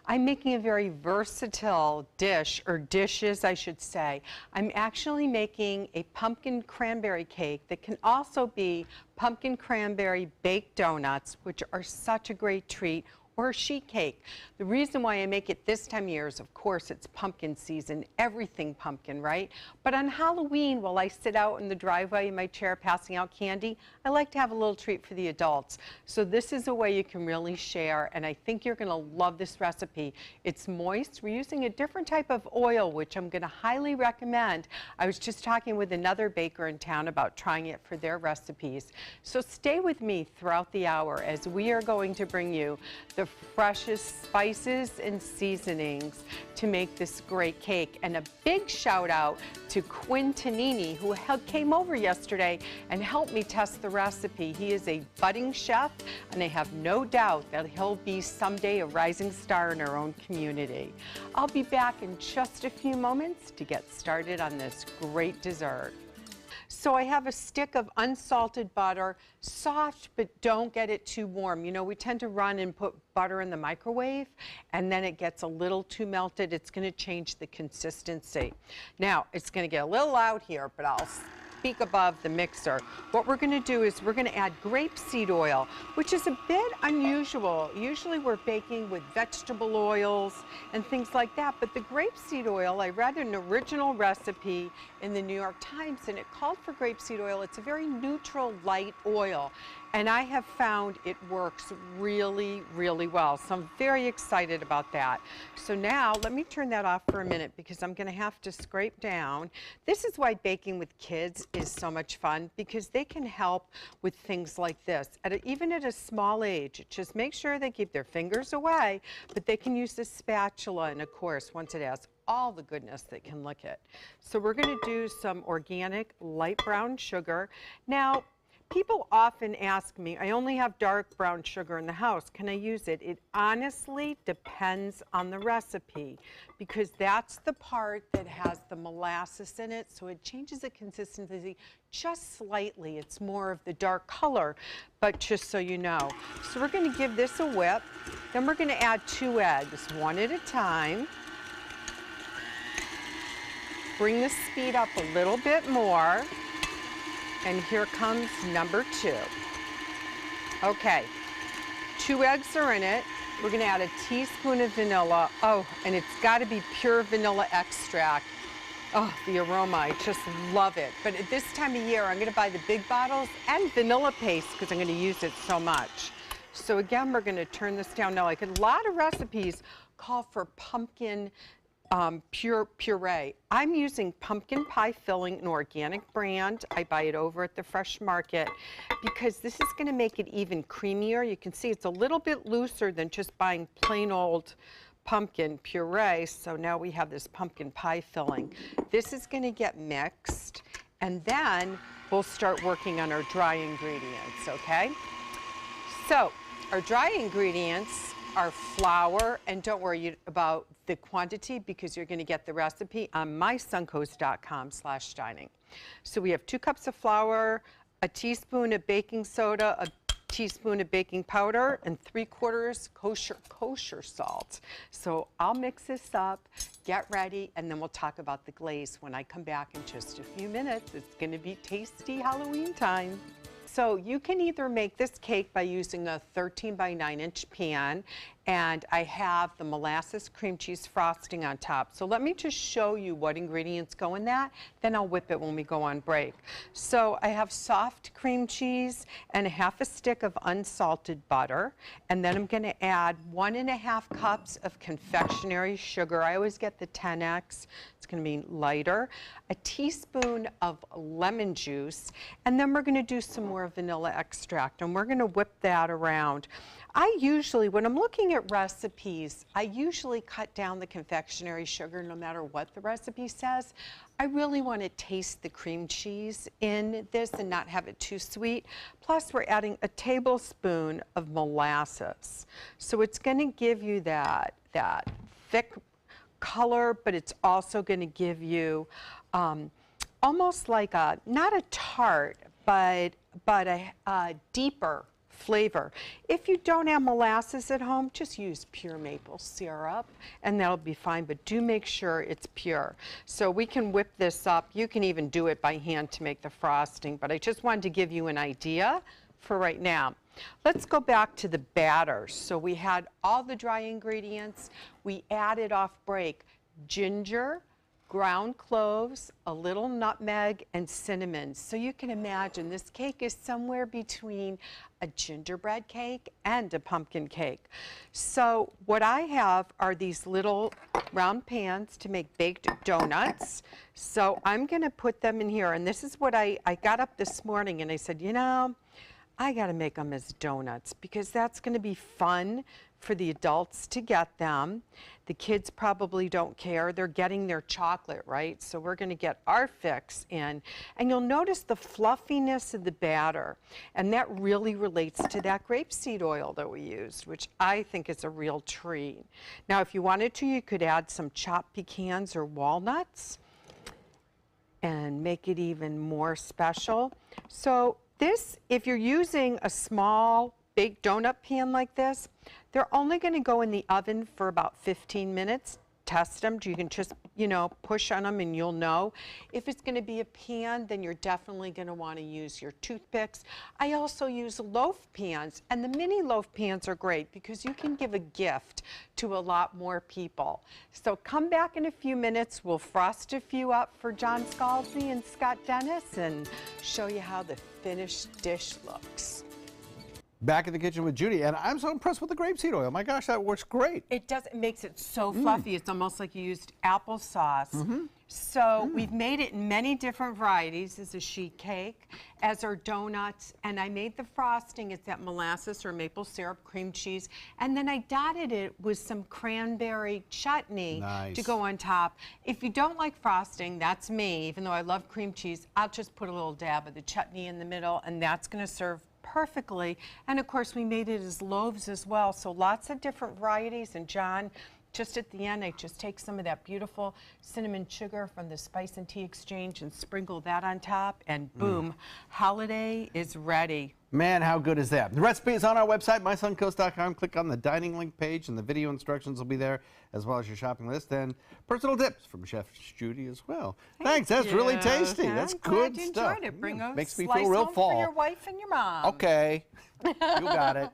I'm making a very versatile dish, or dishes I should say. I'm actually making a pumpkin cranberry cake that can also be pumpkin cranberry baked donuts, which are such a great treat, or a sheet cake. The reason why I make it this time of year is, of course, it's pumpkin season, everything pumpkin, right? But on Halloween, while I sit out in the driveway in my chair passing out candy, I like to have a little treat for the adults. So this is a way you can really share, and I think you're gonna love this recipe. It's moist. We're using a different type of oil, which I'm gonna highly recommend. I was just talking with another baker in town about trying it for their recipes. So stay with me throughout the hour as we are going to bring you the freshest spices and seasonings to make this great cake. And a big shout out to Quinn Tanini, who came over yesterday and helped me test the recipe. He is a budding chef, and I have no doubt that he'll be someday a rising star in our own community. I'll be back in just a few moments to get started on this great dessert. So I have a stick of unsalted butter, soft, but don't get it too warm. You know, we tend to run and put butter in the microwave, and then it gets a little too melted. It's gonna change the consistency. Now, it's gonna get a little loud here, but I'll speak above the mixer. What we're gonna do is we're gonna add grapeseed oil, which is a bit unusual. Usually we're baking with vegetable oils and things like that, but the grapeseed oil, I read an original recipe in the New York Times, and it called for grapeseed oil. It's a very neutral, light oil, and I have found it works really, really well. So I'm very excited about that. So now let me turn that off for a minute because I'm gonna have to scrape down. This is why baking with kids is so much fun, because they can help with things like this. Even at a small age, just make sure they keep their fingers away, but they can use this spatula, and of course, once it has all the goodness that can lick it. So we're gonna do some organic light brown sugar. Now, people often ask me, I only have dark brown sugar in the house, can I use it? It honestly depends on the recipe, because that's the part that has the molasses in it, so it changes the consistency just slightly. It's more of the dark color, but just so you know. So we're gonna give this a whip, then we're gonna add 2 eggs, one at a time. Bring the speed up a little bit more. And here comes number 2. Okay, 2 eggs are in it. We're gonna add a teaspoon of vanilla. Oh, and it's gotta be pure vanilla extract. Oh, the aroma, I just love it. But at this time of year, I'm gonna buy the big bottles and vanilla paste because I'm gonna use it so much. So again, we're gonna turn this down. Now, like a lot of recipes call for pumpkin puree. I'm using pumpkin pie filling, an organic brand. I buy it over at the Fresh Market because this is gonna make it even creamier. You can see it's a little bit looser than just buying plain old pumpkin puree. So now we have this pumpkin pie filling. This is gonna get mixed, and then we'll start working on our dry ingredients, okay? So our dry ingredients are flour, and don't worry about the quantity because you're going to get the recipe on mysuncoast.com/dining. So we have 2 cups of flour, a teaspoon of baking soda, a teaspoon of baking powder, and 3/4 kosher salt. So I'll mix this up, get ready, and then we'll talk about the glaze when I come back in just a few minutes. It's going to be tasty Halloween time. So you can either make this cake by using a 13 by 9 inch pan, and I have the molasses cream cheese frosting on top. So let me just show you what ingredients go in that, then I'll whip it when we go on break. So I have soft cream cheese and a 1/2 stick of unsalted butter, and then I'm gonna add 1½ cups of confectionery sugar. I always get the 10X, it's gonna be lighter, a teaspoon of lemon juice, and then we're gonna do some more vanilla extract, and we're gonna whip that around. I usually, when I'm looking at recipes, I usually cut down the confectionery sugar no matter what the recipe says. I really want to taste the cream cheese in this and not have it too sweet. Plus, we're adding a tablespoon of molasses. So it's going to give you that thick color, but it's also going to give you almost like not a tart, but a deeper flavor. If you don't have molasses at home, just use pure maple syrup and that'll be fine, but do make sure it's pure. So we can whip this up. You can even do it by hand to make the frosting, but I just wanted to give you an idea for right now. Let's go back to the batter. So we had all the dry ingredients. We added off break ginger, ground cloves, a little nutmeg, and cinnamon. So you can imagine this cake is somewhere between a gingerbread cake and a pumpkin cake. So what I have are these little round pans to make baked donuts. So I'm gonna put them in here, and this is what I got up this morning and I said, you know, I gotta make them as donuts because that's gonna be fun for the adults to get them. The kids probably don't care. They're getting their chocolate, right? So we're gonna get our fix in. And you'll notice the fluffiness of the batter. And that really relates to that grapeseed oil that we used, which I think is a real treat. Now, if you wanted to, you could add some chopped pecans or walnuts and make it even more special. So this, if you're using a small baked donut pan like this, they're only going to go in the oven for about 15 minutes. Test them. You can just, you know, push on them and you'll know. If it's going to be a pan, then you're definitely going to want to use your toothpicks. I also use loaf pans, and the mini loaf pans are great because you can give a gift to a lot more people. So come back in a few minutes. We'll frost a few up for John Scalzi and Scott Dennis and show you how the finished dish looks. Back in the kitchen with Judy, and I'm so impressed with the grapeseed oil. My gosh, that works great. It does. It makes it so fluffy. It's almost like you used applesauce. So we've made it in many different varieties as a sheet cake, as our donuts, and I made the frosting. It's that molasses or maple syrup, cream cheese, and then I dotted it with some cranberry chutney to go on top. If you don't like frosting, that's me. Even though I love cream cheese, I'll just put a little dab of the chutney in the middle, and that's going to serve perfectly. And of course we made it as loaves as well, so lots of different varieties. And John, just at the end, I just take some of that beautiful cinnamon sugar from the Spice and Tea Exchange and sprinkle that on top, and boom, holiday is ready. Man, how good is that? The recipe is on our website, mysuncoast.com. Click on the dining link page and the video instructions will be there, as well as your shopping list and personal tips from Chef Judy as well. Thanks, that's really tasty. That's good stuff. Enjoyed it. Bring a Makes me slice feel real home fall. for your wife and your mom. Okay, you got it.